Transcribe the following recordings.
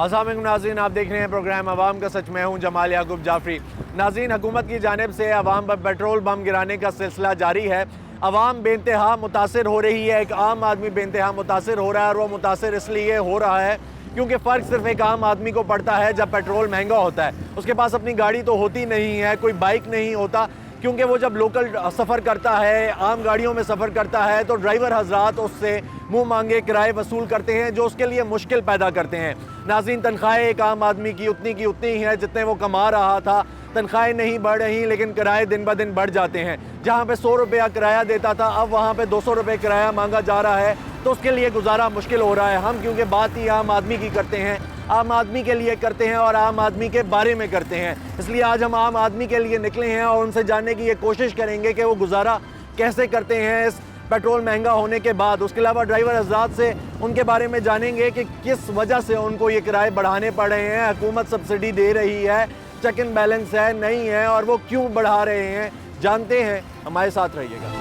अस्सलाम वालेकुम नाज़रीन, आप देख रहे हैं प्रोग्राम अवाम का सच। मैं हूं जमाल याकूब जाफरी। नाज़रीन, हुकूमत की जानिब से अवाम पर पेट्रोल बम गिराने का सिलसिला जारी है। अवाम बेइंतहा मुतासिर हो रही है। एक आम आदमी बेइंतहा मुतासिर हो रहा है और वो मुतासिर इसलिए हो रहा है क्योंकि फ़र्क सिर्फ एक आम आदमी को पड़ता है जब पेट्रोल महंगा होता है। उसके पास अपनी गाड़ी तो होती नहीं है, कोई बाइक नहीं होता, क्योंकि वो जब लोकल सफ़र करता है, आम गाड़ियों में सफ़र करता है तो ड्राइवर हजरात उससे मुंह मांगे किराए वसूल करते हैं, जो उसके लिए मुश्किल पैदा करते हैं। नाज़रीन, तनख्वाहें एक आम आदमी की उतनी ही हैं जितने वो कमा रहा था। तनख्वाहें नहीं बढ़ रही, लेकिन किराए दिन ब दिन बढ़ जाते हैं। जहाँ पे 100 रुपया किराया देता था, अब वहाँ पे 200 रुपये किराया मांगा जा रहा है, तो उसके लिए गुजारा मुश्किल हो रहा है। हम क्योंकि बात ही आम आदमी की करते हैं, आम आदमी के लिए करते हैं और आम आदमी के बारे में करते हैं, इसलिए आज हम आम आदमी के लिए निकले हैं और उनसे जानने की ये कोशिश करेंगे कि वो गुजारा कैसे करते हैं इस पेट्रोल महंगा होने के बाद। उसके अलावा ड्राइवर हज़रात से उनके बारे में जानेंगे कि किस वजह से उनको ये किराए बढ़ाने पड़ रहे हैं। हुकूमत सब्सिडी दे रही है, चेक एंड बैलेंस है, नहीं है, और वो क्यों बढ़ा रहे हैं, जानते हैं। हमारे साथ रहिएगा।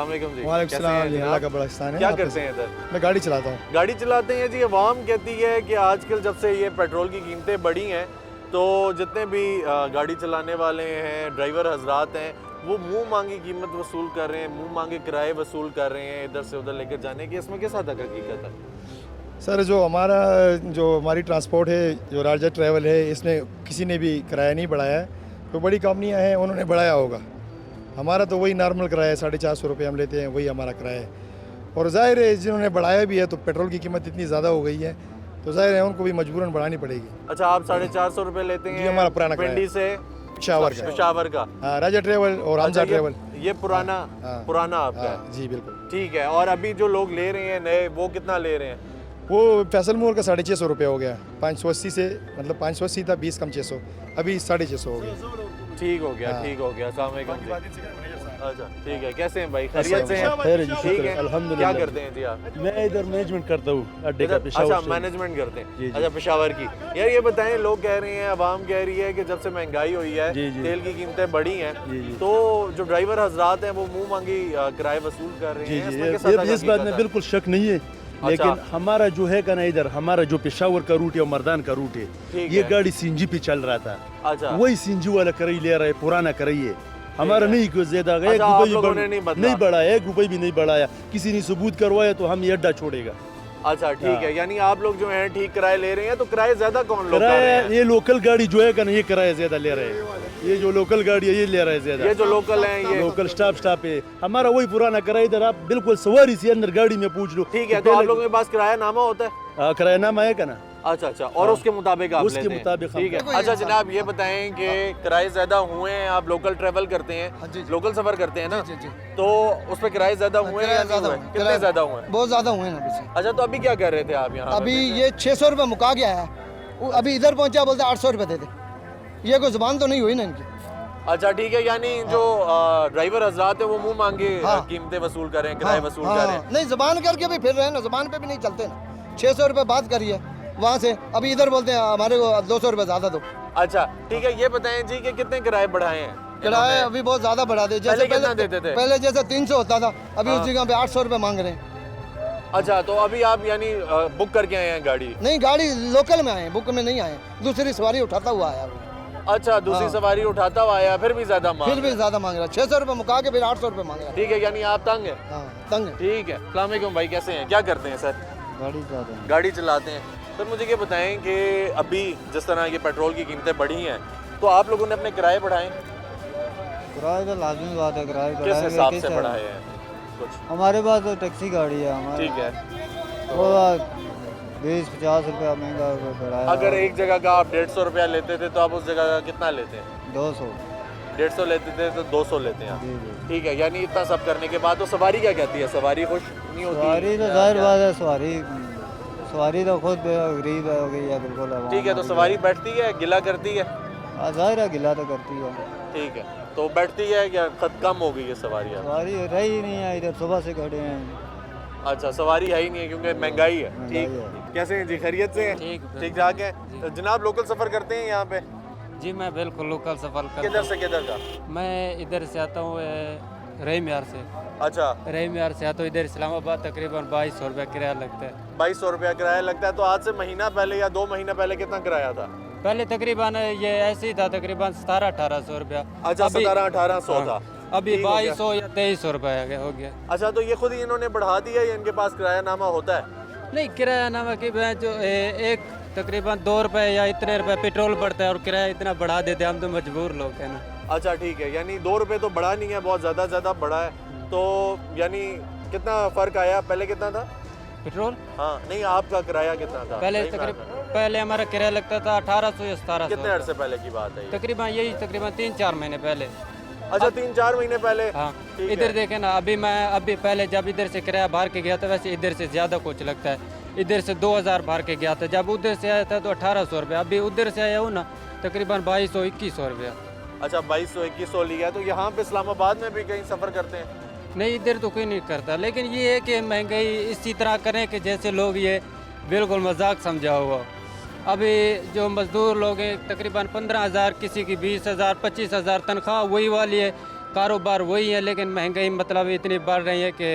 जी, वालेकुम सलाम, अल्लाह का बड़ा एहसान है। क्या करते हैं इधर? मैं गाड़ी चलाता हूँ। गाड़ी चलाते हैं जी। अवाम कहती है कि आजकल जब से ये पेट्रोल की कीमतें बढ़ी हैं तो जितने भी गाड़ी चलाने वाले हैं, ड्राइवर हजरात हैं, वो मुंह मांगी कीमत वसूल कर रहे हैं, मुंह मांगे किराए वसूल कर रहे हैं इधर से उधर लेकर जाने की। इसमें किस हद तक हकीकत है? सर, जो हमारी ट्रांसपोर्ट है, जो राजा ट्रैवल है, इसमें किसी ने भी किराया नहीं बढ़ाया है। तो बड़ी कंपनियाँ हैं, उन्होंने बढ़ाया होगा। हमारा तो वही नॉर्मल किराया है, 450 रुपये हम लेते हैं, वही हमारा किराया है। और ज़ाहिर है जिन्होंने बढ़ाया भी है तो पेट्रोल की कीमत इतनी ज़्यादा हो गई है तो ज़ाहिर है उनको भी मजबूरन बढ़ानी पड़ेगी। अच्छा, आप 450 रुपये लेते हैं? हमारा पुराना पिंडी से पेशावर का। हाँ, राजा ट्रैवल और हमजा ट्रैवल। ये पुराना आपका? जी बिल्कुल ठीक है। और अभी जो लोग ले रहे हैं नए, वो कितना ले रहे हैं? वो फैसल मोड़ का 650 रुपये हो गया। 580 से, मतलब 580 था, 20 कम 600, अभी 650 हो गया। ठीक हो गया, ठीक हो गया। अस्सलाम वालेकुम। अच्छा, ठीक है। कैसे हैं भाई? खैरियत से हैं? ठीक है, अल्हम्दुलिल्लाह। क्या करते हैं जी आप? मैं इधर मैनेजमेंट करता हूँ अड्डे का, पेशावर अच्छा, से। मैनेजमेंट करते हैं। जी। अच्छा, पेशावर की। यार ये बताएं, लोग कह रहे हैं, आवाम कह रही है कि जब से महंगाई हुई है, जी। तेल की कीमतें बढ़ी हैं, जी। तो जो ड्राइवर हजरात हैं वो मुंह मांगी किराए वसूल कर रहे हैं। इसमें किस हद तक इस बात में हकीकत है? बिल्कुल शक नहीं है, लेकिन हमारा जो है ना, इधर हमारा जो पेशावर का रूट है और मर्दान का रूट है, ये गाड़ी सीएनजी पे चल रहा था। अच्छा, वही सीएनजी वाला कराई ले रहा है, पुराना कराई है। हमारा नहीं कुछ ज्यादा, अच्छा, एक आप रुपये लोगों भी ने नहीं नहीं बढ़ाया, 1 रुपये भी नहीं बढ़ाया। किसी ने सबूत करवाया तो हम ये अड्डा छोड़ेगा। अच्छा, ठीक है। यानी आप लोग जो हैं ठीक किराए ले रहे हैं, तो किराए ज्यादा कौन लोग कर रहे हैं? ये लोकल गाड़ी जो है ना, ये किराया ज्यादा ले रहे हैं। ये जो लोकल गाड़ी है, ये ले रहा है ज्यादा। ये जो लोकल हैं, ये लोकल स्टाफ है। हमारा वही पुराना किराया। इधर आप बिल्कुल सवारी से अंदर गाड़ी में पूछ लो। ठीक है। तो आप लोगों के पास किराया नामा होता है? किराया नामा है ना? अच्छा, और उसके मुताबिक आप उसके लेते हैं? मुताबिक। ठीक है। अच्छा जनाब, ये बताएं कि किराए ज्यादा हुए हैं, आप लोकल ट्रेवल करते हैं, लोकल सफर करते हैं ना, तो उस पर किराए ज्यादा हुए हैं या नहीं हुए? कितने ज्यादा हुए हैं? बहुत ज्यादा हुए हैं। अच्छा, तो अभी क्या कर रहे थे आप यहाँ? अभी ये 600 रुपये मुका गया है, अभी इधर पहुंचा, बोलते 800 रुपये दे दे। ये कोई जुबान तो नहीं हुई ना इनकी? अच्छा, ठीक है। यानी जो ड्राइवर हजरात है वो मुंह मांगे कीमतें वसूल कर रहे हैं, किराए वसूल कर रहे हैं। नहीं, जुबान करके भी फिर रहे हैं ना, जुबान पे भी नहीं चलते ना। 600 रुपये बात करिए वहाँ से, अभी इधर बोलते हैं हमारे को 200 रुपये ज्यादा दो। अच्छा, ठीक है। ये बताएं जी कि कितने किराए बढ़ाए हैं? किराए अभी बहुत ज्यादा बढ़ा दे। जैसे कितना देते थे? पहले जैसे 300 होता था, अभी उस जगह पे 800 रुपये मांग रहे हैं। अच्छा, तो अभी आप यानी बुक करके आए हैं गाड़ी? नहीं, गाड़ी लोकल में आए, बुक में नहीं आए, दूसरी सवारी उठाता हुआ आया। अच्छा, दूसरी सवारी उठाता हुआ आया, फिर भी ज्यादा मांग रहा। 600 रुपये मुका के फिर 800 रुपये मांग रहा है। ठीक है, यानी आप तंग है? तंग है। ठीक है। अस्सलाम वालेकुम भाई, कैसे हैं? क्या करते हैं सर? गाड़ी चलाते हैं। सर मुझे ये बताएं कि अभी जिस तरह की पेट्रोल की कीमतें बढ़ी हैं, तो आप लोगों ने अपने किराए बढ़ाए? किराए तो लाजमी बात है, किराए किस हिसाब से बढ़ाए हैं? कुछ हमारे पास तो टैक्सी गाड़ी है हमारे। ठीक है। वो 20-50 रुपया महंगा बढ़ाया। अगर एक जगह का आप 150 रुपया लेते थे तो आप उस जगह का कितना लेते हैं? 200। 150 लेते थे तो 200 लेते हैं आप। जी। ठीक है। यानी इतना सब करने के बाद तो सवारी क्या कहती है? सवारी खुश नहीं होती? सवारी तो जाहिर बात है, सवारी तो खुद गरीब हो गई है बिल्कुल। ठीक है। तो सवारी बैठती है, गिला करती है? जाहिर है, गिला तो करती है। ठीक है। तो बैठती है या कम हो गई है सवारी? सवारी रही ही नहीं है, इधर सुबह से खड़े हैं। अच्छा, सवारी है ही नहीं है क्योंकि महंगाई है। ठीक। कैसे हैं जी? खैरियत से हैं? ठीक ठाक है। जनाब, लोकल सफ़र करते हैं यहाँ पे? जी मैं बिल्कुल लोकल सफ़र करता किधर हूँ। से किधर का? मैं इधर से आता हूँ रहीम यार से। अच्छा, रहीम यार से आता हूँ इधर इस्लामाबाद, तकरीबन 2200 रुपये किराया लगता है। 2200 रुपया किराया लगता है। तो आज से महीना पहले या 2 महीने पहले कितना किराया था? पहले तकरीबन ये ऐसे ही था, तकरीबन 1700-1800 रुपया। अच्छा, अभी- 1700-1800 हाँ, था। अभी ठीक हो गया। 2200 या 2300 रुपये हो गया। अच्छा, तो ये खुद ही इन्होंने बढ़ा दिया या इनके पास किराया नामा होता है? नहीं, किराया नामा की जो एक तकरीबन 2 रुपये या इतने रुपये पेट्रोल बढ़ता है और किराया इतना बढ़ा देते हैं, हम तो मजबूर लोग हैं ना। अच्छा ठीक है, यानी 2 रुपये तो बढ़ा नहीं है, बहुत ज़्यादा बढ़ा है। तो यानी कितना फ़र्क आया? पहले कितना था? पेट्रोल हाँ नहीं, आपका किराया कितना था? पहले सही में तकरीबन पहले हमारा किराया लगता था 1800 या 1700। कितने अरसे पहले की बात है ये? तकरीबन यही तकरीबन 3-4 महीने पहले। अच्छा, 3-4 महीने पहले। हाँ, ठीक इधर है। देखे ना, अभी पहले जब इधर से किराया भर के गया था, वैसे इधर से ज़्यादा कुछ लगता है। इधर से 2000 भर के गया था, जब उधर से आया था तो 1800 रुपया। अभी उधर से आया हूँ ना, तकरीबन 2200-2100 रुपया। अच्छा, 2200-2100 लिया। तो यहाँ पे इस्लामाबाद में भी कहीं सफ़र करते हैं? नहीं, इधर तो कोई नहीं करता, लेकिन ये है कि महंगाई इसी तरह करें कि जैसे लोग ये बिल्कुल मजाक समझा हुआ। अभी जो मज़दूर लोग हैं तकरीबन 15,000, किसी की 20,000 25,000 तनख्वाह वही वाली है, कारोबार वही है, लेकिन महंगाई मतलब इतनी बढ़ रही है कि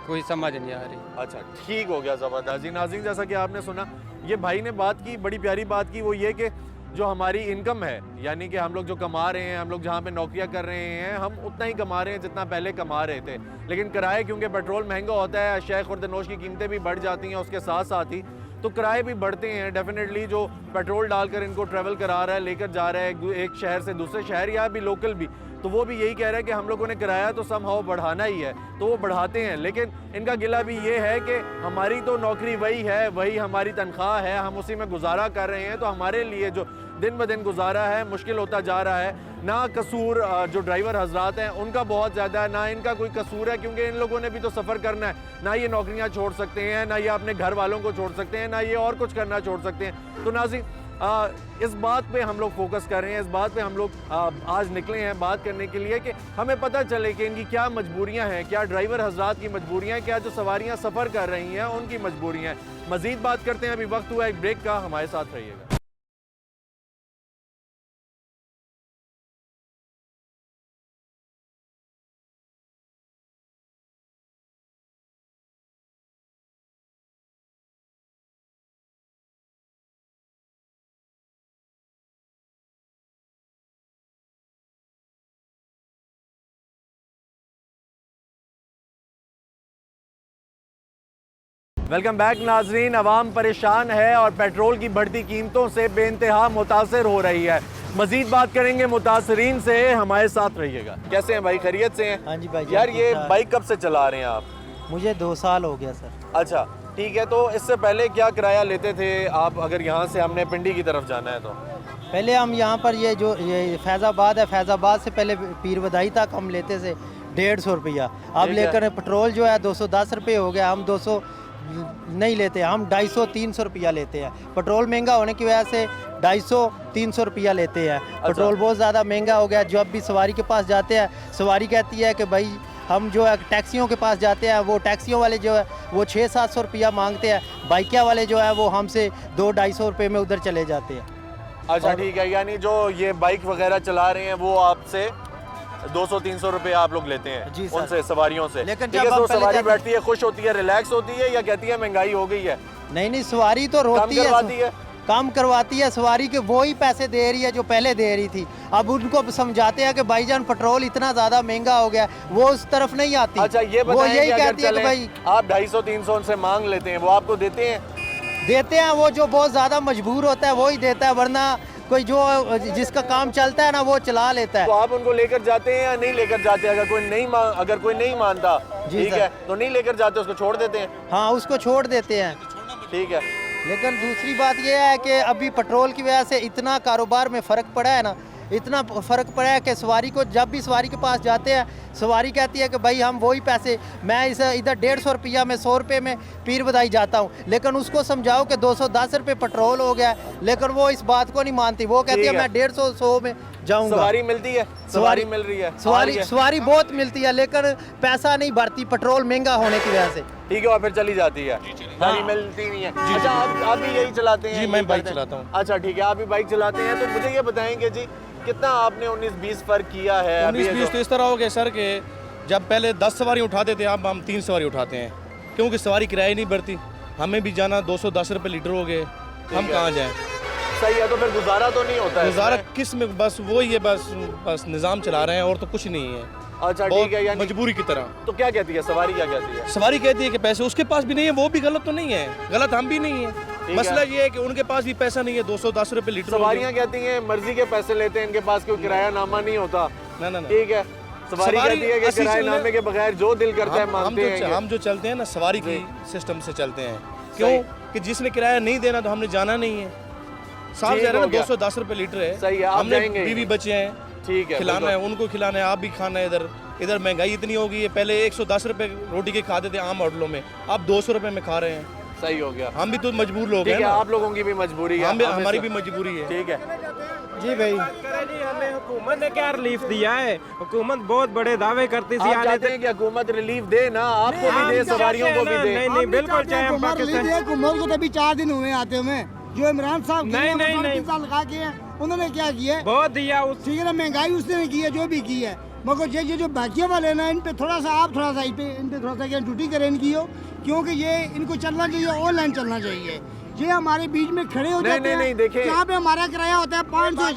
कोई समझ नहीं आ रही। अच्छा ठीक हो गया, ज़बरदस्त जी। नाज़रीन, जैसा कि आपने सुना, ये भाई ने बात की, बड़ी प्यारी बात की, वो ये कि जो हमारी इनकम है, यानी कि हम लोग जो कमा रहे हैं, हम लोग जहाँ पे नौकरियाँ कर रहे हैं, हम उतना ही कमा रहे हैं जितना पहले कमा रहे थे। लेकिन किराए, क्योंकि पेट्रोल महंगा होता है, अशिया खुर्द-ए-नोश की कीमतें भी बढ़ जाती हैं, उसके साथ साथ ही तो किराए भी बढ़ते हैं। डेफिनेटली जो पेट्रोल डालकर इनको ट्रैवल करा रहा है, लेकर जा रहा है एक शहर से दूसरे शहर या भी लोकल भी, तो वो भी यही कह रहा है कि हम लोगों ने किराया तो समहाउ बढ़ाना ही है, तो वो बढ़ाते हैं। लेकिन इनका गिला भी ये है कि हमारी तो नौकरी वही है, वही हमारी तनख्वाह है, हम उसी में गुजारा कर रहे हैं, तो हमारे लिए जो दिन ब दिन गुजारा है मुश्किल होता जा रहा है। ना कसूर जो ड्राइवर हजरात हैं उनका बहुत ज़्यादा है, ना इनका कोई कसूर है, क्योंकि इन लोगों ने भी तो सफ़र करना है। ना ये नौकरियां छोड़ सकते हैं, ना ये अपने घर वालों को छोड़ सकते हैं, ना ये और कुछ करना छोड़ सकते हैं। तो नाज़रीन, इस बात पे हम लोग फोकस कर रहे हैं, इस बात पे हम लोग आज निकले हैं बात करने के लिए कि हमें पता चले कि इनकी क्या मजबूरियां हैं, क्या ड्राइवर हजरात की मजबूरियां हैं, क्या जो सवारियां सफ़र कर रही हैं उनकी मजबूरियां हैं। मज़ीद बात करते हैं, अभी वक्त हुआ एक ब्रेक का, हमारे साथ रहिएगा। वेलकम बैक नाजरीन। अवाम परेशान है और पेट्रोल की बढ़ती कीमतों से बेइंतहा मुतासर हो रही है। मजीद बात करेंगे मुतासरीन से, हमारे साथ रहिएगा। कैसे हैं भाई, खैरियत से हैं? हाँ जी भाई, यार ये ठीक-ठाक। बाइक कब से चला रहे हैं आप? मुझे 2 साल हो गया सर। अच्छा ठीक है, तो इससे पहले क्या किराया लेते थे आप? अगर यहाँ से हमने पिंडी की तरफ जाना है तो पहले हम यहाँ पर ये फैज़ाबाद है, फैज़ाबाद से पहले पीर बधाई तक हम लेते थे 150 रुपया। अब ठीक है। लेकर पेट्रोल जो है 210 रुपये हो गया, हम 200 नहीं लेते, हम 250-300 रुपया लेते हैं। पेट्रोल महंगा होने की वजह से 250-300 रुपया लेते हैं। पेट्रोल बहुत ज़्यादा महंगा हो गया। जब भी सवारी के पास जाते हैं, सवारी कहती है कि भाई हम जो है टैक्सियों के पास जाते हैं, वो टैक्सियों वाले जो है वो 600-700 रुपया मांगते हैं, बाइकिया वाले जो है वो हमसे 200-250 रुपये में उधर चले जाते हैं। अच्छा ठीक है, यानी जो ये बाइक वगैरह चला रहे हैं वो आपसे 200-300 रुपये आप लोग लेते हैं जी सर। उनसे, सवारियों से। लेकिन ठीक है, जब तो हम पहले सवारी जाते- बैठती है, खुश होती है, रिलैक्स होती है, या कहती है महंगाई हो गई है? नहीं, सवारी तो रोती है, करवाती है? काम करवाती है सवारी के, वो ही पैसे दे रही है जो पहले दे रही थी। अब उनको समझाते हैं कि भाईजान पेट्रोल इतना ज़्यादा महंगा हो गया, वो उस तरफ नहीं आती। अच्छा ये वो बताएं यही कि अगर कहती है कि चलें, भाई आप 250-300 उनसे मांग लेते हैं, वो आपको देते हैं? देते हैं, वो जो बहुत ज़्यादा मजबूर होता है वो ही देता है, वरना कोई जो जिसका काम चलता है ना वो चला लेता तो है। आप उनको लेकर जाते हैं या नहीं लेकर जाते? अगर कोई नहीं मानता, जी ठीक सर। है, तो नहीं लेकर जाते, उसको छोड़ देते हैं? हाँ, उसको छोड़ देते हैं। ठीक है। लेकिन दूसरी बात यह है कि अभी पेट्रोल की वजह से इतना कारोबार में फ़र्क पड़ा है ना, इतना फ़र्क पड़ा है कि सवारी को, जब भी सवारी के पास जाते हैं, सवारी कहती है कि भाई हम वही पैसे, मैं इस इधर 150 रुपया में 100 रुपये में पीर बधाई जाता हूँ, लेकिन उसको समझाओ कि 210 रुपये पेट्रोल हो गया, लेकिन वो इस बात को नहीं मानती। वो कहती है ठीक है। मैं 150-100 में जाऊंगा। सवारी मिलती है, सवारी मिल रही है, सवारी बहुत मिलती है, लेकिन पैसा नहीं बढ़ती पेट्रोल महंगा होने की वजह से। ठीक है, और फिर चली जाती है, सवारी मिलती नहीं है। अच्छा, आप भी यही चलाते हैं? जी, मैं बाइक चलाता हूँ। अच्छा ठीक है, आप भी बाइक चलाते हैं, तो मुझे ये बताएंगे जी कितना आपने 19-20 फर्क किया है? अभी 19-20 तो इस तरह हो गए सर कि जब पहले 10 सवारी उठाते थे, अब हम 3 सवारी उठाते हैं, क्योंकि सवारी किराया नहीं बढ़ती। हमें भी जाना 210 रुपये लीटर हो गए, हम कहाँ जाएं? सही है, तो फिर गुजारा तो नहीं होता है गुजारा इसमें? किस में, बस वही है, बस निज़ाम चला रहे हैं और तो कुछ नहीं है। अच्छा बहुत ठीक है, यानी मजबूरी की तरह। तो क्या कहती है सवारी, क्या कहती है? सवारी कहती है कि पैसे उसके पास भी नहीं है, वो भी गलत तो नहीं है, गलत हम भी नहीं है। मसला ये है कि उनके पास भी पैसा नहीं है, 210 रुपये लीटर। सवारियाँ कहती हैं मर्जी के पैसे लेते हैं, इनके पास कोई किराया नामा नहीं होता। ना ठीक है, सवारी कहती है कि असली किराए चलने- नामे के बगैर जो दिल करता है मांगते हैं ये। हम जो चलते हैं ना, सवारी की सिस्टम से चलते हैं। क्यों कि जिसने किराया नहीं देना तो हमने जाना नहीं है। साफ ठीक जा रहा है हो ना, गया। 210 रुपये लीटर है। सही है, आप हमने जाएंगे। बीवी बच्चे हैं, ठीक है, खिलाना है, बिल्कुल। उनको खिलाना है, आप भी खाना है। इधर महंगाई इतनी हो गई है, पहले 110 रुपये रोटी के खाते थे आम होटलों में, अब 200 रुपये में खा रहे हैं। सही हो गया। हम भी तो मजबूर लोग ठीक हैं है, ना, आप लोगों की भी मजबूरी है, हमारी भी मजबूरी है। ठीक है। जी भाई, जी, हमें हुकूमत ने क्या रिलीफ दिया है? हुकूमत बहुत बड़े दावे करती थी, आप चाहते हैं कि हुकूमत रिलीफ दे ना, आपको भी दे, सवारियों को भी दे। नहीं बिल्कुल चाहे हम पाकिस्तान। हुकूमत को तो अभी 4 दिन हुए आते हुए, जो इमरान साहब नहीं, नहीं, नहीं। 3 साल लगा के हैं, उन्होंने क्या किया है? बहुत दिया उस ठीक है ना, महंगाई उसने की है, जो भी की है, मगर ये जो बाकियों वाले ना, इन पे थोड़ा सा आप थोड़ा सा इन पे थोड़ा सा क्या ड्यूटी करें इनकी हो, क्योंकि ये इनको चलना चाहिए, ऑनलाइन चलना चाहिए। ये हमारे बीच में खड़े हो जाते हैं। नहीं, देखिए। जहाँ पे हमारा किराया होता है 500,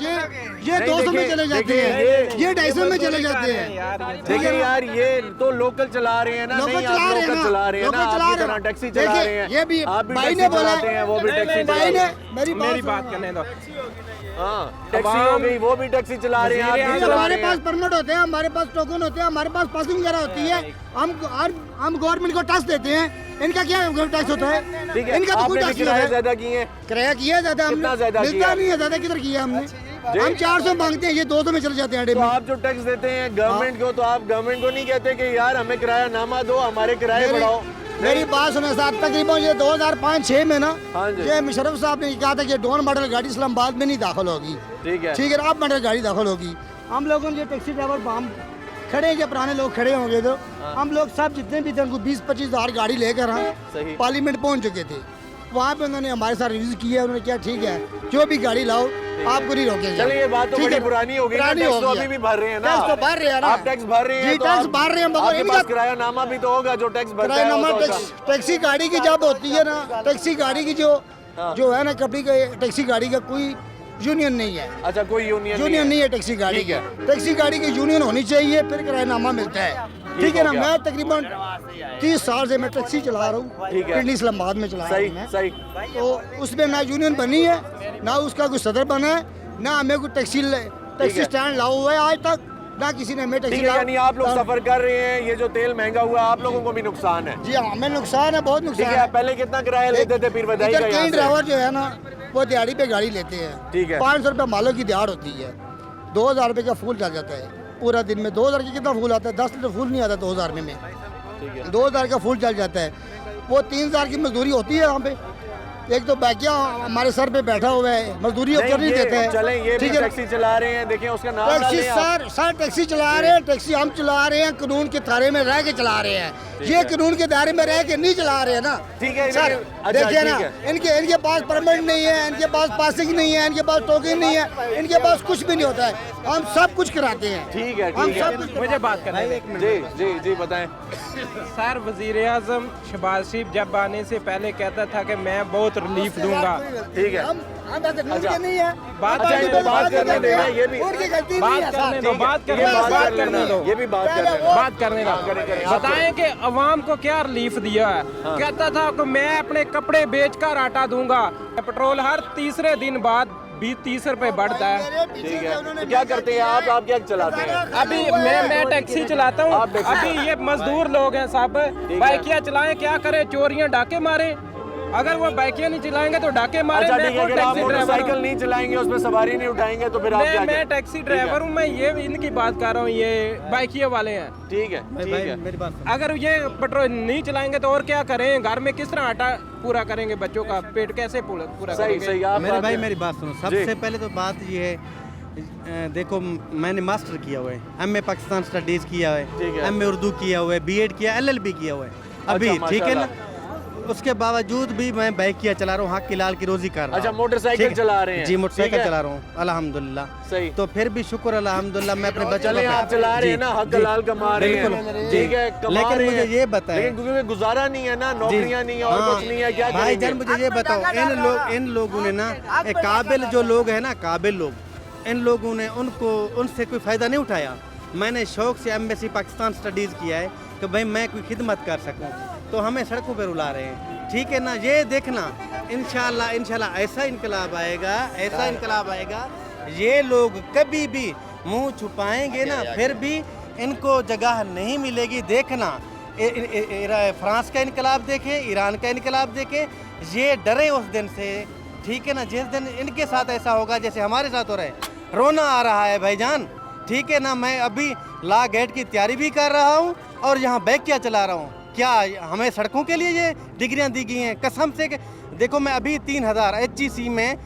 ये 200 में चले जाते देखिए, हैं, ये 250 में चले जाते हैं। देखिए यार, ये तो लोकल चला रहे हैं ना, लोकल नहीं आप चला रहे हैं लोकल ना, चला रहे हैं ना, लोकल चला आपकी रहे तरह हैं। टैक्सी चला देखिए, रहे हैं, ये भी आप भी भाई टैक्सी ने बोला चलाते हैं, वो भी टैक्सी चला भाई रहे ने हैं। मेरी मेरी बात बात करने दो। हाँ, टैक्सी हो गई, वो भी टैक्सी चला रहे हैं, आप भी चला हमारे रहे पास हैं। परमिट होते हैं, हमारे पास टोकन होते हैं, हमारे पास पासिंग वगैरह होती है, हम गवर्नमेंट को टैक्स देते हैं। इनका क्या टैक्स होता है? ठीक है, इनका तो कोई आपने भी टैक्स नहीं किराया होता है। ज्यादा किए हैं। किराया किया ज्यादा, कितना हमने ज्यादा मिलता किया? नहीं है ज्यादा, किधर किया हमने? हम 400 मांगते हैं, ये 200 में चले जाते हैं अड्डे तो में। आप जो टैक्स देते हैं गवर्नमेंट को, तो आप गवर्नमेंट को नहीं कहते कि यार हमें किराया नामा दो, हमारे किराए बढ़ाओ? मेरी बात सुनो साहब, तकरीबन ये 2005-6 में ना, हाँ जी। ये मुशर्रफ साहब ने कहा था कि डॉन मॉडल गाड़ी इस्लामाबाद में नहीं दाखिल होगी। ठीक है, ठीक है, अब मॉडल गाड़ी दाखिल होगी। हम लोगों ने ये टैक्सी ड्राइवर हम खड़े हैं, जो पुराने लोग खड़े होंगे, तो हम लोग सब जितने भी थे उनको 20-25 हज़ार गाड़ी लेकर हम सही। पार्लियामेंट पहुंच चुके थे। वहाँ पे उन्होंने हमारे साथ रिव्यू किया, उन्होंने क्या ठीक है, जो भी गाड़ी लाओ आपको नहीं रोकेंगे। चलिए, ये बात तो ठीक बड़ी है, पुरानी हो गई ना, पुरानी टैक्स हो तो गई अभी भी भर रहे हैं ना। टैक्स तो भर रहे हैं ना। आप टैक्स भर रहे हैं, जी, तो टैक्स आप- भर रहे हैं, मगर आपके इनका पास किराया नामा भी तो होगा, जो टैक्स भरता किराया है नंबर वो तो होगा। टैक्सी गाड़ी की जब होती है ना, टैक्सी गाड़ी की जो है ना, कभी टैक्सी गाड़ी का कोई यूनियन नहीं है। अच्छा, कोई यूनियन नहीं है टैक्सी गाड़ी ठीक की। है। टैक्सी गाड़ी की यूनियन होनी चाहिए, फिर किरायानामा मिलता है। ठीक है ना, हो गया। मैं तकरीबन 30 साल से मैं टैक्सी चला रहा हूँ, ठीक है। पिंडी इस्लामाबाद में चला रहा सही हूँ मैं। सही। तो उसमें ना यूनियन बनी है, ना उसका कोई सदर बना है, ना हमें कोई टैक्सी है। स्टैंड लाओ हुआ है आज तक, ना किसी ने हमें टैक्सी ठीक है, यानी आप लोग सफर कर रहे हैं, ये जो तेल महंगा हुआ आप लोगों को भी नुकसान है। जी हाँ, हमें नुकसान है, बहुत ठीक नुकसान है, है। पहले कितना किराया लेते थे पीर बधाई का इधर यहाँ कई से? ड्राइवर जो है ना, वो दिहाड़ी पे गाड़ी लेते हैं। ठीक है। 500 रुपये मालों की दिहाड़ होती है, 2000 रुपये का फूल चल जाता है पूरा दिन में। 2000 की कितना फूल आता है? 10 लीटर फूल नहीं आता 2000 में। 2000 का फूल चल जाता है, वो 3000 की मजदूरी होती है यहाँ पे। एक तो बैकिया हमारे सर पे बैठा हुआ है, मजदूरी कर नहीं देते हैं। चलें, ये भी ठीक है, टैक्सी चला रहे हैं, देखिए उसका नाम टैक्सी डालें आप। सर टैक्सी चला रहे हैं, टैक्सी हम चला रहे हैं, कानून के दायरे में रह के चला रहे हैं। ये कानून के दायरे में रह के नहीं चला रहे हैं ना। ठीक है, सर अच्छा, देखिए ना, ठीक है। इनके पास परमिट नहीं है, इनके पास पासिंग नहीं है, इनके पास टोकन नहीं है, इनके पास कुछ भी नहीं होता है। हम सब कुछ कराते हैं। ठीक है, हम ठीक सब है। कुछ मुझे बात करने दो। जी जी जी, बताएं। सर, वजीर आजम शहबाज शरीफ जब आने से पहले कहता था कि मैं बहुत रिलीफ दूंगा। ठीक है। हम ऐसे अच्छा। नहीं है। बात अच्छा, इनको बात करने देना, ये भी उनकी गलती बात नहीं है करने सर। दो, बात ये करने दो, बात बात कर करने लेना, दो, ये भी बात कर लेना। बात करने हाँ, करें, करें, आप बताएं कि अवाम को क्या रिलीफ दिया है। कहता था कि मैं अपने कपड़े बेचकर आटा दूंगा। पेट्रोल हर तीसरे दिन बाद 20-30 रुपए बढ़ता है। ठीक है, तो क्या करते हैं आप क्या चलाते हैं? अभी मैं टैक्सी चलाता हूँ। आप टैक्सी- अभी ये मजदूर लोग हैं साहब, है। बाइकियाँ चलाएं, क्या करें, चोरियाँ डाके मारे। अगर वो बाइकियाँ नहीं चलाएंगे तो डाके मारे। अच्छा, मैं ठीक है, खुद अगर आप टैक्सी ड्राइवर मोटरसाइकिल हूँ। नहीं चलाएंगे, उसमें सवारी नहीं उठाएंगे, तो फिर आप क्या मैं करें? टैक्सी ड्राइवर हूँ, मैं ये इनकी बात कर रहा हूँ, ये बाइकिया वाले हैं। ठीक है, ठीक है। मेरी बात अगर ये पेट्रोल नहीं चलाएंगे तो और क्या करें? घर में किस तरह आटा पूरा करेंगे? बच्चों का पेट कैसे पूरा सही करेंगे? सही, आप मेरे बात भाई करें। मेरी बात सुनो। जी। सबसे पहले तो बात ये है देखो मैंने मास्टर किया हुआ है, एमए पाकिस्तान स्टडीज़ किया ठीक है, है। एमए उर्दू किया हुआ है, बीएड किया, एलएलबी किया हुआ है अभी, अच्छा, ठीक है ना। माशाल्लाह। उसके बावजूद भी मैं बाइकिया चला रहा हूँ, हक की लाल की रोज़ी कर रहा अच्छा, हूँ। मोटरसाइकिल ठीक है? चला रहे हैं। जी, मोटरसाइकिल ठीक है। चला रहा हूँ अल्हम्दुलिल्लाह। सही। तो फिर भी शुक्र अल्हम्दुलिल्लाह मैं अपने बच्चों चले आप चला रहे हैं ना, हक हलाल कमा रहे हैं, बिल्कुल, ठीक है, कमा लेकिन रहे मुझे हैं। ये बताएं, लेकिन क्योंकि गुजारा नहीं है ना, नौकरियां नहीं है और हाँ, कुछ नहीं है, क्या भाईजान करेंगे? मुझे ये बताओ, इन लोगों ने ना, काबिल जो लोग हैं ना, काबिल लोग, इन लोगों ने उनसे कोई फ़ायदा नहीं उठाया। मैंने शौक से एम्बेसी पाकिस्तान स्टडीज़ किया है कि भाई मैं कोई खिदमत कर सकूं, तो हमें सड़कों पर रुला रहे हैं, ठीक है ना। ये देखना इंशाल्लाह ऐसा इनकलाब आएगा, ये लोग कभी भी मुंह छुपाएंगे ना, फिर भी इनको जगह नहीं मिलेगी। देखना फ्रांस का इनकलाब देखें, ईरान का इनकलाब देखें, ये डरे उस दिन से, ठीक है ना, जिस दिन इनके साथ ऐसा होगा जैसे हमारे साथ हो रहा है। रोना आ रहा है भाईजान, ठीक है ना। मैं अभी ला गेट की तैयारी भी कर रहा हूँ और यहाँ बैग क्या चला रहा हूँ। क्या हमें सड़कों के लिए ये डिग्रियाँ दी गई हैं? कसम से देखो, मैं अभी 3000 HEC में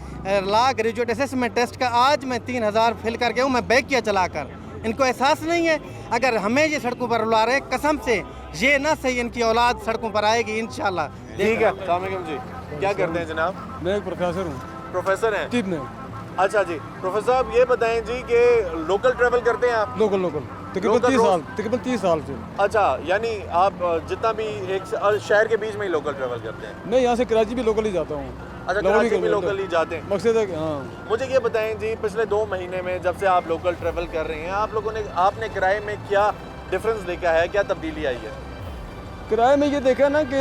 ला ग्रेजुएट असेसमेंट टेस्ट का आज मैं 3000 फिल करके हूँ, मैं बैग किया चलाकर। इनको एहसास नहीं है, अगर हमें ये सड़कों पर रुला रहे, कसम से ये ना सही, इनकी औलाद सड़कों पर आएगी इंशाल्लाह। ठीक है, अस्सलाम वालेकुम जी, क्या करते हैं जनाब? मैं एक प्रोफेसर हूँ, प्रोफेसर हैं? कितने अच्छा जी, प्रोफेसर साहब ये बताएं जी कि लोकल ट्रेवल करते हैं आप? लोकल तकरीबन 30 साल से। अच्छा, यानी आप जितना भी एक शहर के बीच में ही लोकल ट्रेवल करते हैं? मैं यहाँ से कराची भी लोकल ही जाता हूँ। अच्छा, कराची भी लोकल ही जाते हैं। मकसद है कि हाँ, मुझे ये बताएं जी, पिछले 2 महीने में जब से आप लोकल ट्रेवल कर रहे हैं, आपने किराए में क्या डिफरेंस देखा है, क्या तब्दीली आई है? किराए में ये देखा ना कि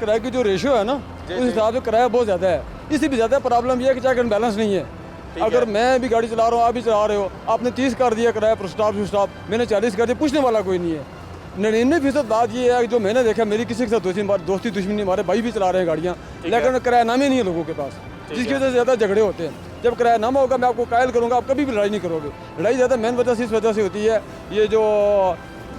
किराए की जो रेशियो है ना, उस हिसाब से किराया बहुत ज़्यादा है। इससे भी ज़्यादा प्रॉब्लम ये है कि चेक एंड बैलेंस नहीं है। अगर मैं भी गाड़ी चला रहा हूँ, आप भी चला रहे हो, आपने 30 कर दिया किराया पर स्टॉप, मैंने 40 कर दिया, पूछने वाला कोई नहीं है। 99% बात ये है कि जो मैंने देखा, मेरी किसी के साथ दोस्ती दुश्मनी, हमारे भाई भी चला रहे हैं गाड़ियाँ, लेकिन किरायानामे नहीं है लोगों के पास, जिसकी वजह से ज़्यादा झगड़े होते हैं। जब किरायानामा होगा, मैं आपको कायल करूँगा, आप कभी भी लड़ाई नहीं करोगे। लड़ाई ज़्यादा मेन वजह से इस वजह से होती है, ये जो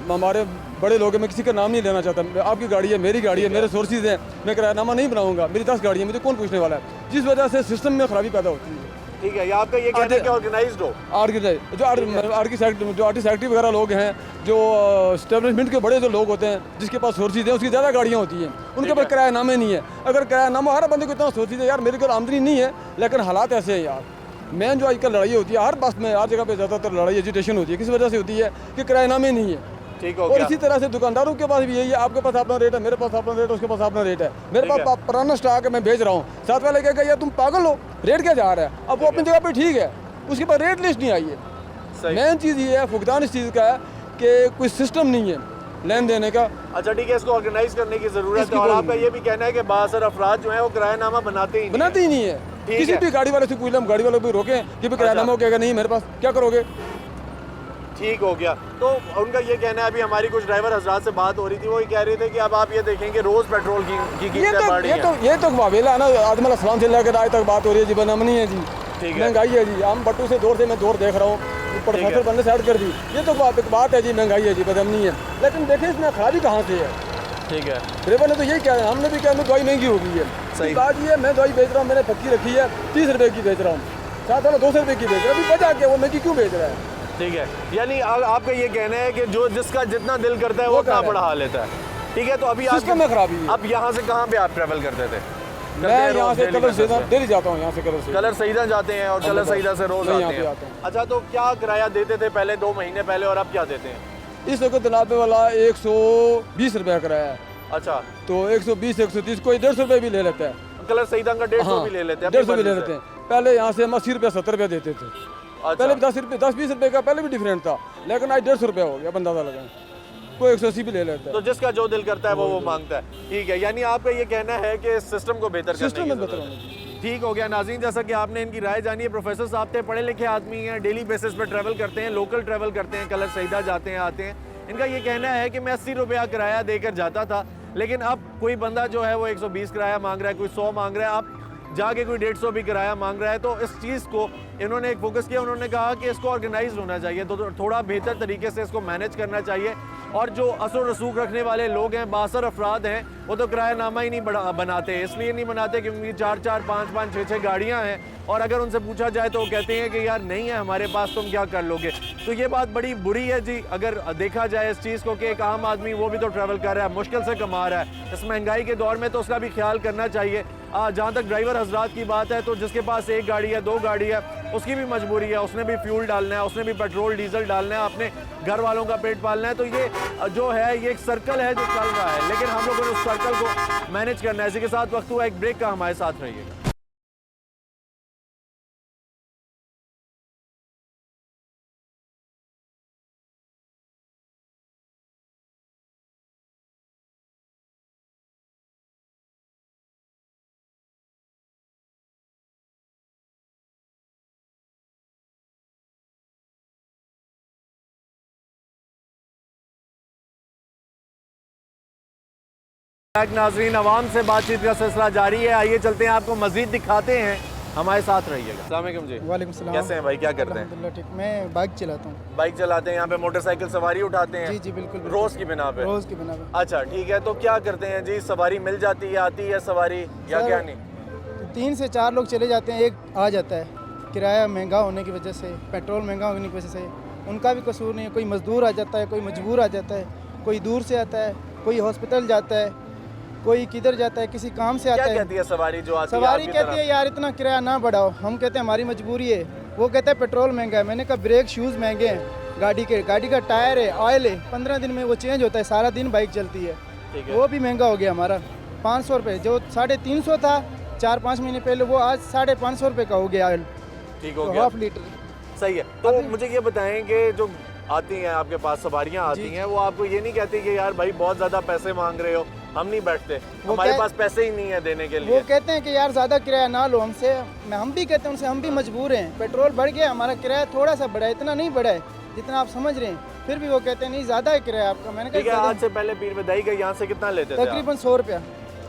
हमारे बड़े लोग हैं, मैं किसी का नाम नहीं लेना चाहता, आपकी गाड़ी है, मेरी गाड़ी है, मेरे सोर्सेज हैं, मैं किरायानामा नहीं बनाऊंगा, मेरी 10 गाड़ियाँ, मुझे कौन पूछने वाला है, जिस वजह से सिस्टम में खराबी पैदा होती है। ठीक है, ये आपका ये कहना है कि ऑर्गेनाइज्ड हो। जो आर्टी सेक्रेटरी वगैरह लोग हैं, जो स्टैब्लिशमेंट के बड़े जो लोग होते हैं, जिसके पास सोर्सेज हैं, उसकी ज़्यादा गाड़ियाँ होती हैं, उनके पास किरायानामे नहीं है। अगर किरायानामा, हर बंदे को इतना सोर्सेज है, यार मेरे को आमदनी नहीं है, लेकिन हालात ऐसे हैं यार। मेन जो आजकल लड़ाई होती है हर बस में, हर जगह पे ज़्यादातर लड़ाई एजुटेशन होती है, किस वजह से होती है कि किरायानामे नहीं है। ठीक हो और गया। इसी तरह से दुकानदारों के पास भी यही है, आपके पास अपना रेट है, मेरे पास अपना रेट है, उसके पास अपना रेट है। मेरे पास पुराना स्टॉक है, मैं बेच रहा हूँ, साथ वाले कहेगा यार तुम पागल हो, रेट क्या जा रहा है। अब वो अपनी जगह पे ठीक है, उसके पास रेट लिस्ट नहीं आई है। मेन चीज़ ये है, फुकदान इस चीज़ का है कि कोई सिस्टम नहीं है लेन देने का। अच्छा ठीक है, इसको ऑर्गेनाइज करने की ज़रूरत है। और आपका ये भी कहना है कि बासर अफराद जो है वो किरायानामा बनाते ही नहीं है। किसी भी गाड़ी वाले से पूछ लें, हम गाड़ी वाले को भी रोकें कि भी किरायानामा हो गया, नहीं मेरे पास, क्या करोगे? ठीक हो गया। तो उनका ये कहना है, अभी हमारी कुछ ड्राइवर हजरात से बात हो रही थी, वो ये कह रहे थे कि अब आप ये देखेंगे रोज पेट्रोल की कीमतें बढ़ रही हैं। ये तो वावेला है ना, आदम सलाम से लेकर आज तक बात हो रही है जी, बनमनी है जी, महंगाई है जी। हम बट्टू से मैं दौर देख रहा हूँ, प्रोफेसर बनने से हट कर दी, ये तो बात है जी, महंगाई है जी, बदमनी है। लेकिन देखें इसमें खराबी कहाँ से है? ठीक है, ड्राइवर ने तो यही कहा, हमने भी कहा दवाई महंगी हो गई है। सही बात ये है, मैं दवाई बेच रहा हूँ, मैंने पक्की रखी है, 30 रुपए की बेच रहा हूँ, साथ वाला 200 रुपए की बेच रहा है, अभी बचा के वो महंगी क्यों बेच रहा है? ठीक है, यानी आपका ये कहना है कि जो जिसका जितना दिल करता है वो उतना बढ़ा लेता है। ठीक है, तो अभी सिस्टम में खराबी है। अब यहाँ से कहाँ पे आप ट्रैवल करते थे? मैं यहाँ से कलर सईदा डेली जाता हूँ, यहाँ से कलर सईदा जाते हैं और कलर सईदा से रोज आते हैं। अच्छा, तो क्या किराया देते थे पहले 2 महीने पहले और अब क्या देते हैं? इस वक्त जनाबे वाला 120 रुपया किराया है। अच्छा, तो 120 130 कोई 150 रुपये भी ले लेता है। कलर सईदा का 150 भी ले लेते हैं, 150 भी ले लेते हैं। पहले यहाँ से हम 80 रुपये 70 रुपये देते थे। पहले 10-20 रुपये का पहले भी डिफरेंट था, लेकिन आज 150 रुपये हो गया, अंदाजा लगाएं। कोई 180 भी ले लेता है। तो जिसका जो दिल करता है वो मांगता है। ठीक है, यानी आपका ये कहना है कि सिस्टम को बेहतर करने की ज़रूरत है। ठीक हो गया नाज़रीन, जैसा कि आपने इनकी राय जानी है। प्रोफेसर साहब थे, पढ़े लिखे आदमी हैं, डेली बेसिस पर ट्रैवल करते हैं, लोकल ट्रैवल करते हैं, कलर सईदा जाते हैं आते हैं। इनका ये कहना है कि मैं 80 रुपया किराया देकर जाता था, लेकिन अब कोई बंदा जो है वो 120 किराया मांग रहा है, कोई 100 मांग रहा है, अब जाके कोई 150 भी किराया मांग रहा है। तो इस चीज़ को इन्होंने एक फोकस किया, उन्होंने कहा कि इसको ऑर्गेनाइज होना चाहिए, तो थोड़ा बेहतर तरीके से इसको मैनेज करना चाहिए। और जो असर रसूख रखने वाले लोग हैं, बासर अफराद हैं, वो तो किरायानामा ही नहीं बनाते। इसलिए नहीं बनाते क्योंकि 4-4, 5-5, 6-6 गाड़ियाँ हैं, और अगर उनसे पूछा जाए तो वो कहते हैं कि यार नहीं है हमारे पास, तुम क्या कर लोगे। तो ये बात बड़ी बुरी है जी, अगर देखा जाए इस चीज़ को कि एक आम आदमी वो भी तो ट्रैवल कर रहा है, मुश्किल से कमा रहा है इस महंगाई के दौर में, तो उसका भी ख्याल करना चाहिए। जहाँ तक ड्राइवर हजरात की बात है, तो जिसके पास एक गाड़ी है, 2 गाड़ी है, उसकी भी मजबूरी है, उसने भी फ्यूल डालना है, उसने भी पेट्रोल डीजल डालना है, अपने घर वालों का पेट पालना है। तो ये जो है ये एक सर्कल है जो चल रहा है, लेकिन हम लोगों ने उस सर्कल को मैनेज करना है। इसी के साथ वक्त हुआ एक ब्रेक का, हमारे साथ रहिएगा। नाज़रीन, अवाम से बातचीत का सिलसिला जारी है। आइए चलते हैं, आपको मजीद दिखाते हैं, हमारे साथ रहिएगा। अस्सलाम वालेकुम जी। वालेकुम सलाम। कैसे हैं भाई, क्या करते हैं? अल्हम्दुलिल्लाह ठीक। मैं बाइक चलाता हूँ। बाइक चलाते हैं, यहाँ पे मोटरसाइकिल सवारी उठाते हैं? जी जी बिल्कुल, रोज़ की बिना पे? रोज़ की बिना पे। अच्छा ठीक है, तो क्या करते हैं जी, सवारी मिल जाती है, आती है सवारी या क्या नहीं? 3 से 4 लोग चले जाते हैं, एक आ जाता है। किराया महंगा होने की वजह से, पेट्रोल महंगा होने की वजह से उनका भी कसूर नहीं है। कोई मजदूर आ जाता है, कोई मजबूर आ जाता है, कोई दूर से आता है, कोई हॉस्पिटल जाता है, कोई किधर जाता है, किसी काम से आता है। क्या कहती है सवारी जो आती है? सवारी कहती है यार इतना किराया ना बढ़ाओ। हम कहते हैं हमारी मजबूरी है। वो कहते हैं पेट्रोल महंगा है। मैंने कहा ब्रेक शूज़ महंगे हैं गाड़ी के, गाड़ी का टायर है, ऑयल है, 15 दिन में वो चेंज होता है, सारा दिन बाइक चलती है, वो भी महंगा हो गया हमारा। 500 रुपये जो 350 था 4-5 महीने पहले, वो आज 550 रुपये का हो गया ऑयल। ठीक हो तो गया, हाफ लीटर। सही है। तो मुझे ये बताएं कि जो आती हैं आपके पास सवारियाँ आती हैं, वो आपको ये नहीं कहती कि यार भाई बहुत ज़्यादा पैसे मांग रहे हो, हम नहीं बैठते, हमारे पास पैसे ही नहीं है देने के लिए? वो कहते हैं कि यार ज़्यादा किराया ना लो हमसे। हम भी कहते हैं उनसे, हम भी मजबूर हैं, पेट्रोल बढ़ गया, हमारा किराया थोड़ा सा बढ़ा है, इतना नहीं बढ़ा है जितना आप समझ रहे हैं। फिर भी वो कहते हैं नहीं ज़्यादा है किराया आपका। मैंने कहा आज से पहले पीर बधाई का यहाँ से कितना लेते थे? तकरीबन 100 रुपया।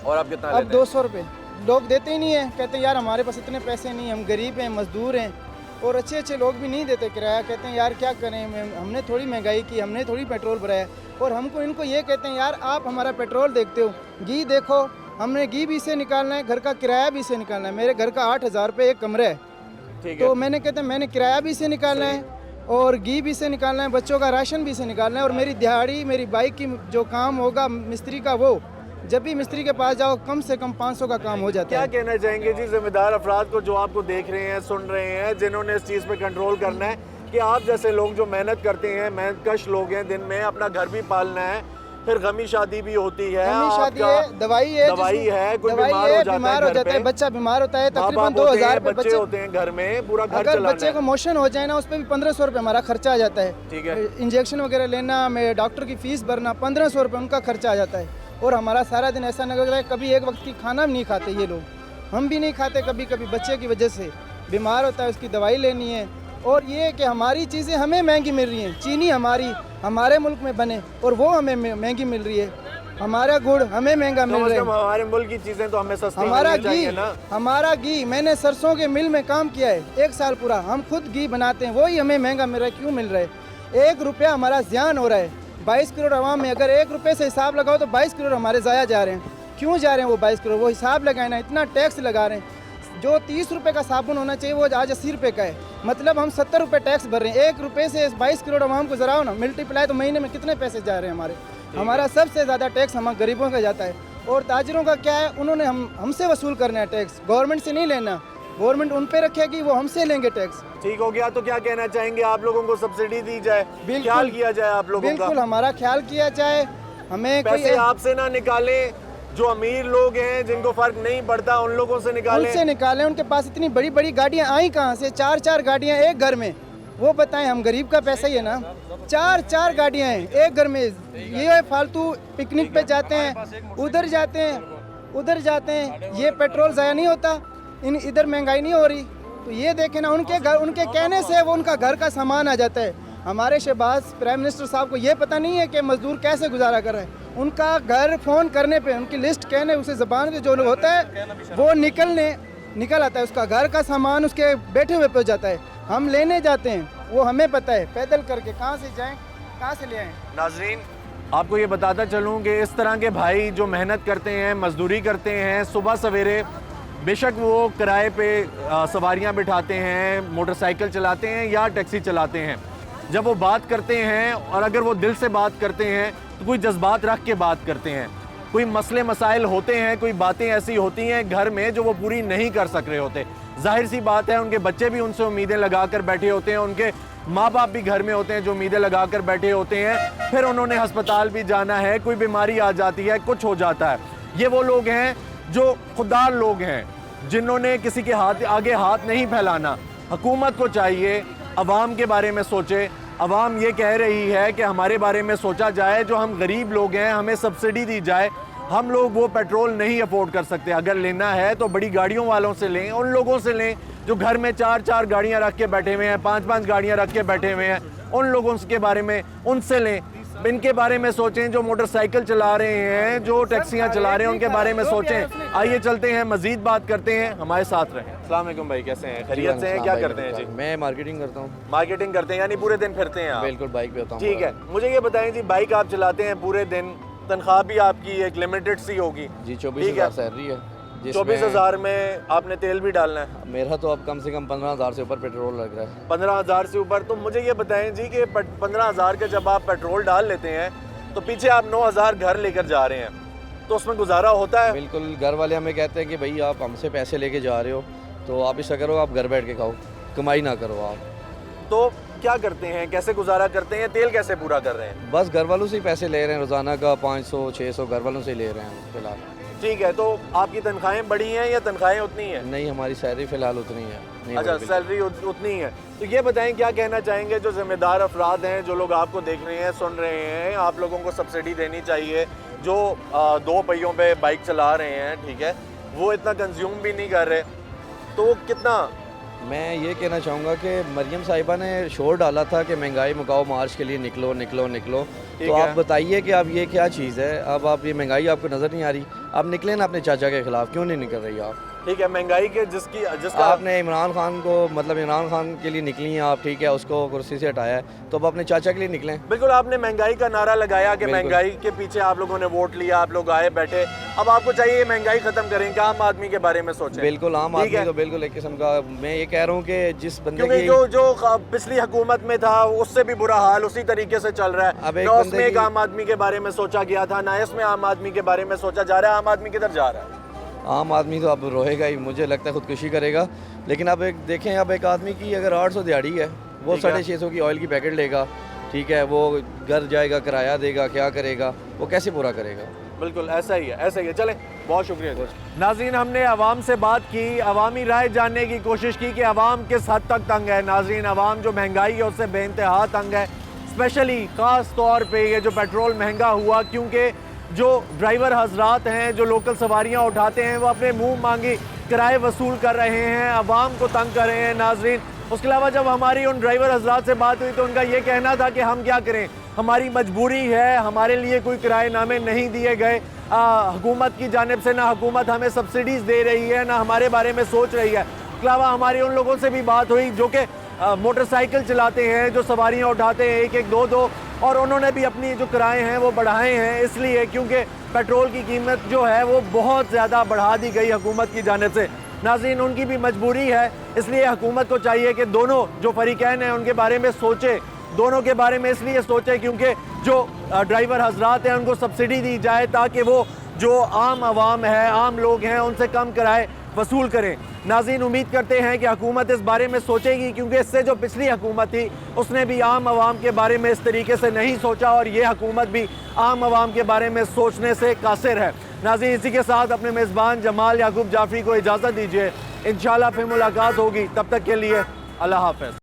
और आप कितना अब लेते हैं? 200 रुपये। लोग देते ही नहीं है, कहते हैं यार हमारे पास इतने पैसे नहीं, हम गरीब हैं, मजदूर हैं। और अच्छे अच्छे लोग भी नहीं देते किराया, कहते हैं यार क्या करें, हमने थोड़ी महंगाई की, हमने थोड़ी पेट्रोल भराया। और हमको इनको ये कहते हैं यार आप हमारा पेट्रोल देखते हो, घी देखो, हमने घी भी से निकालना है, घर का किराया भी से निकालना है। मेरे घर का 8,000 रुपये एक कमरा है, तो मैंने कहते हैं मैंने किराया भी से निकालना है और घी भी से निकालना है, बच्चों का राशन भी से निकालना है, और मेरी दिहाड़ी, मेरी बाइक की जो काम होगा मिस्त्री का, वो जब भी मिस्त्री के पास जाओ कम से कम 500 का काम हो जाता है। क्या कहना चाहेंगे जी जिम्मेदार अफराद को जो आपको देख रहे हैं, सुन रहे हैं, जिन्होंने इस चीज़ पे कंट्रोल करना है, कि आप जैसे लोग जो मेहनत करते हैं, मेहनतकश लोग हैं, दिन में अपना घर भी पालना है, फिर गमी शादी भी होती है, शादी है, दवाई है, कोई बीमार हो जाता है, बच्चा बीमार होता है, तकरीबन 2000 बच्चे होते हैं घर में, पूरा घर अगर चलाना बच्चे को मोशन हो जाए ना, उस पर भी 1500 रुपये हमारा खर्चा आ जाता है। ठीक है, इंजेक्शन वगैरह लेना, मेरे डॉक्टर की फीस भरना, 1500 रुपये उनका खर्चा आ जाता है। और हमारा सारा दिन ऐसा लग रहा है, कभी एक वक्त की खाना भी नहीं खाते ये लोग, हम भी नहीं खाते, कभी कभी बच्चे की वजह से बीमार होता है, उसकी दवाई लेनी है। और ये कि हमारी चीज़ें हमें महंगी मिल रही हैं, चीनी हमारे मुल्क में बने और वो हमें महंगी मिल रही है, हमारा गुड़ हमें महंगा मिल रहा है, हमारे मुल्क की चीज़ें तो हमें सस्ती हमारा घी मैंने सरसों के मिल में काम किया है 1 साल पूरा, हम खुद घी बनाते हैं, वही हमें महंगा मिल रहा है। क्यों मिल रहा है? 1 रुपया हमारा ज़ियान हो रहा है। 22 करोड़ आवाम में अगर 1 रुपये से हिसाब लगाओ तो 22 करोड़ हमारे ज़ाया जा रहे हैं। क्यों जा रहे हैं वो 22 करोड़? वो हिसाब लगाए ना, इतना टैक्स लगा रहे हैं। जो 30 रुपये का साबुन होना चाहिए वो आज 80 रुपये का है, मतलब हम 70 रुपये टैक्स भर रहे हैं। 1 रुपये से 22 करोड़ आवाम को जराओ ना, मल्टीप्लाई तो महीने में कितने पैसे जा रहे हैं हमारे। हमारा सबसे ज़्यादा टैक्स हम गरीबों का जाता है। और ताजिरों का क्या है, उन्होंने हमसे वसूल करना है टैक्स, गवर्नमेंट से नहीं लेना, गवर्नमेंट उन पे रखेगी, वो हमसे लेंगे टैक्स। ठीक हो गया। तो क्या कहना चाहेंगे, आप लोगों को सब्सिडी दी जाए, ख्याल किया जाए आप लोगों का? बिल्कुल हमारा ख्याल किया जाए। हमें पैसे आपसे ना निकालें, जो अमीर लोग हैं जिनको फर्क नहीं पड़ता उन लोगों से निकालें, उनसे निकालें। उनके पास इतनी बड़ी बड़ी गाड़ियाँ आई कहाँ से? 4-4 गाड़ियाँ एक घर में, वो बताएं, हम गरीब का पैसा ही है ना। 4-4 गाड़ियाँ हैं एक घर में, ये फालतू पिकनिक पे जाते हैं, उधर जाते हैं, ये पेट्रोल ज़ाया नहीं होता, इधर महंगाई नहीं हो रही। तो ये देखें ना, उनके कहने से वो उनका घर का सामान आ जाता है। हमारे शहबाज प्राइम मिनिस्टर साहब को ये पता नहीं है कि मजदूर कैसे गुजारा कर रहे हैं। उनका घर फ़ोन करने पे, उनकी लिस्ट कहने, उसे ज़बान पे जो होता है वो निकलने, निकल आता है, उसका घर का सामान उसके बैठे हुए पहुंच जाता है। हम लेने जाते हैं, वो हमें पता है पैदल करके कहाँ से जाएं, कहाँ से ले आएँ। नाजरीन, आपको ये बताता चलूँ कि इस तरह के भाई जो मेहनत करते हैं, मजदूरी करते हैं सुबह सवेरे, बेशक वो किराए पे सवारियां बिठाते हैं, मोटरसाइकिल चलाते हैं या टैक्सी चलाते हैं, जब वो बात करते हैं और अगर वो दिल से बात करते हैं तो कोई जज्बात रख के बात करते हैं। कोई मसले मसाइल होते हैं, कोई बातें ऐसी होती हैं घर में जो वो पूरी नहीं कर सक रहे होते। जाहिर सी बात है, उनके बच्चे भी उनसे उम्मीदें लगा कर बैठे होते हैं, उनके माँ बाप भी घर में होते हैं जो उम्मीदें लगा कर बैठे होते हैं। फिर उन्होंने अस्पताल भी जाना है, कोई बीमारी आ जाती है, कुछ हो जाता है। ये वो लोग हैं जो खुददार लोग हैं, जिन्होंने किसी के आगे हाथ नहीं फैलाना। हुकूमत को चाहिए अवाम के बारे में सोचे। अवाम ये कह रही है कि हमारे बारे में सोचा जाए, जो हम गरीब लोग हैं हमें सब्सिडी दी जाए। हम लोग वो पेट्रोल नहीं अफोर्ड कर सकते, अगर लेना है तो बड़ी गाड़ियों वालों से लें, उन लोगों से लें जो घर में 4-4 गाड़ियां रख के बैठे हुए हैं, 5-5 गाड़ियां रख के बैठे हुए हैं, उन लोगों के बारे में उनसे लें। इनके बारे में सोचें जो मोटरसाइकिल चला रहे हैं, जो टैक्सियां चला रहे हैं, उनके बारे में सोचें। आइए चलते हैं, मजीद बात करते हैं, हमारे साथ रहें। अस्सलाम वालेकुम भाई, कैसे हैं? खैरियत से हैं? क्या करते हैं जी? मैं मार्केटिंग करता हूँ। मार्केटिंग करते हैं, यानी पूरे दिन फिरते हैं आप? बिल्कुल, बाइक पे होता हूँ। ठीक है, मुझे ये बताएं जी, बाइक आप चलाते हैं पूरे दिन, तनख्वाह भी आपकी एक लिमिटेड सी होगी जी, 24,000 सैलरी है। 24,000 में आपने तेल भी डालना है? मेरा तो अब कम से कम 15,000 से ऊपर पेट्रोल लग रहा है। 15,000 से ऊपर? तो मुझे ये बताएं जी कि 15,000 के जब आप पेट्रोल डाल लेते हैं तो पीछे आप 9,000 घर लेकर जा रहे हैं, तो उसमें गुजारा होता है? बिल्कुल, घर वाले हमें कहते हैं कि भाई आप हमसे पैसे लेके जा रहे हो तो आप ऐसा करो, आप घर बैठ के खाओ, कमाई ना करो आप। तो क्या करते हैं, कैसे गुजारा करते हैं, तेल कैसे पूरा कर रहे हैं? बस घर वालों से ही पैसे ले रहे हैं, रोज़ाना का 500-600 घर वालों से ले रहे हैं फिलहाल। ठीक है, तो आपकी तनख्वाहें बढ़ी हैं या तनख्वाहें उतनी हैं? नहीं, हमारी सैलरी फिलहाल उतनी है। नहीं, अच्छा, सैलरी उतनी है। तो ये बताएं, क्या कहना चाहेंगे जो जिम्मेदार अफराद हैं, जो लोग आपको देख रहे हैं, सुन रहे हैं, आप लोगों को सब्सिडी देनी चाहिए, जो 2 पहियों पे बाइक चला रहे हैं, ठीक है, वो इतना कंज्यूम भी नहीं कर रहे, तो कितना? मैं ये कहना चाहूँगा कि मरियम साहिबा ने शोर डाला था कि महंगाई मुकाओ, मार्च के लिए निकलो निकलो निकलो। तो आप बताइए कि अब ये क्या चीज़ है? अब आप ये महंगाई आपको नज़र नहीं आ रही? आप निकले ना अपने चाचा के खिलाफ, क्यों नहीं निकल रही आप? ठीक है, महंगाई के जिसका आपने इमरान खान को, मतलब इमरान खान के लिए निकली हैं आप, ठीक है, उसको कुर्सी से हटाया है, तो अब अपने चाचा के लिए निकलें। बिल्कुल, आपने महंगाई का नारा लगाया कि महंगाई के पीछे आप लोगों ने वोट लिया, आप लोग आए बैठे, अब आपको चाहिए महंगाई खत्म करें, क्या आम आदमी के बारे में सोचें? बिल्कुल, आम आदमी तो बिल्कुल एक किस्म का, मैं ये कह रहा हूँ कि जिस बंदे की जो पिछली हुकूमत में था उससे भी बुरा हाल उसी तरीके से चल रहा है। ना उसमें एक आम आदमी के बारे में सोचा गया था, ना इसमें आम आदमी के बारे में सोचा जा रहा है। आम आदमी किधर जा रहा है? आम आदमी तो अब रोएगा ही, मुझे लगता है खुदकुशी करेगा। लेकिन अब एक देखें, अब एक आदमी की अगर 800 दिहाड़ी है, वो 650 की ऑयल की पैकेट लेगा, ठीक है, वो घर जाएगा, किराया देगा, क्या करेगा, वो कैसे पूरा करेगा? बिल्कुल ऐसा ही है, ऐसा ही है। चलें, बहुत शुक्रिया। नाज़रीन, हमने आवाम से बात की, अवामी राय जानने की कोशिश की कि अवाम किस हद तक तंग है। नाज़रीन, अवाम जो महंगाई है उससे बेइंतहा तंग है, स्पेशली ख़ास तौर पे ये जो पेट्रोल महंगा हुआ, क्योंकि जो ड्राइवर हजरात हैं, जो लोकल सवारियां उठाते हैं, वो अपने मुंह मांगी किराए वसूल कर रहे हैं, अवाम को तंग कर रहे हैं। नाज़रीन, उसके अलावा जब हमारी उन ड्राइवर हजरात से बात हुई तो उनका ये कहना था कि हम क्या करें, हमारी मजबूरी है, हमारे लिए कोई किराएनामे नहीं दिए गए हुकूमत की जानिब से, ना हुकूमत हमें सब्सिडीज़ दे रही है, ना हमारे बारे में सोच रही है। उसके अलावा हमारी उन लोगों से भी बात हुई जो कि मोटरसाइकिल चलाते हैं, जो सवारियां उठाते हैं 1-1, 2-2, और उन्होंने भी अपनी जो किराए हैं वो बढ़ाए हैं, इसलिए क्योंकि पेट्रोल की कीमत जो है वो बहुत ज़्यादा बढ़ा दी गई हुकूमत की जानिब से। नाज़रीन, उनकी भी मजबूरी है, इसलिए हुकूमत को चाहिए कि दोनों जो फरीकैन हैं उनके बारे में सोचे, दोनों के बारे में इसलिए सोचे क्योंकि जो ड्राइवर हजरात हैं उनको सब्सिडी दी जाए ताकि वो जो आम आवाम है, आम लोग हैं, उनसे कम किराए वसूल करें। नाज़रीन, उम्मीद करते हैं कि हुकूमत इस बारे में सोचेगी, क्योंकि इससे जो पिछली हुकूमत थी उसने भी आम आवाम के बारे में इस तरीके से नहीं सोचा, और ये हुकूमत भी आम आवाम के बारे में सोचने से कासिर है। नाज़रीन, इसी के साथ अपने मेज़बान जमाल याकूब जाफरी को इजाज़त दीजिए, इंशाल्लाह फिर मुलाकात होगी, तब तक के लिए अल्लाह हाफ़िज़।